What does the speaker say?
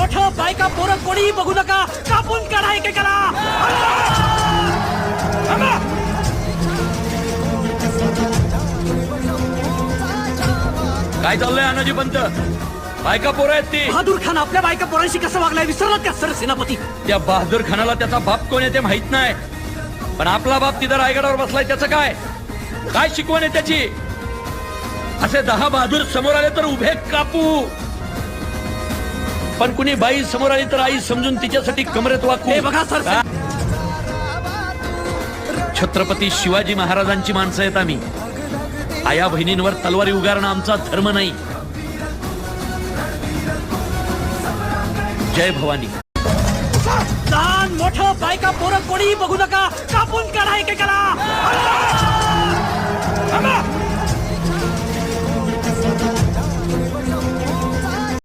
मोठं बायका पोरं कोणी बघू नका, कापून काढा एकेकाला. काय चाललंय अनाजी पंत? बायका पोरं आहेत ती. बहादूर खान आपल्या बायका पोरांशी कसं वागलाय विसरलात का सर सेनापती? त्या बहादूर खानाला त्याचा बाप कोण आहे ते माहित नाही, पण आपला बाप तिथं रायगडावर बसलाय त्याचं काय काय शिकवण आहे त्याची? असे 10 बहादूर समोर आले तर उभे कापू, पण कुणी बाई समोर आली तर आई समजून तिच्यासाठी कमरेत वाकू. हे बघा सर, छत्रपती शिवाजी महाराजांची माणसं आहेत आम्ही. आया बहिणींवर तलवारी उगारणं आमचा धर्म नाही. जय भवानी. लहान मोठं बायका पोरं कोणी बघू नका, कापून काढा एकेकाला.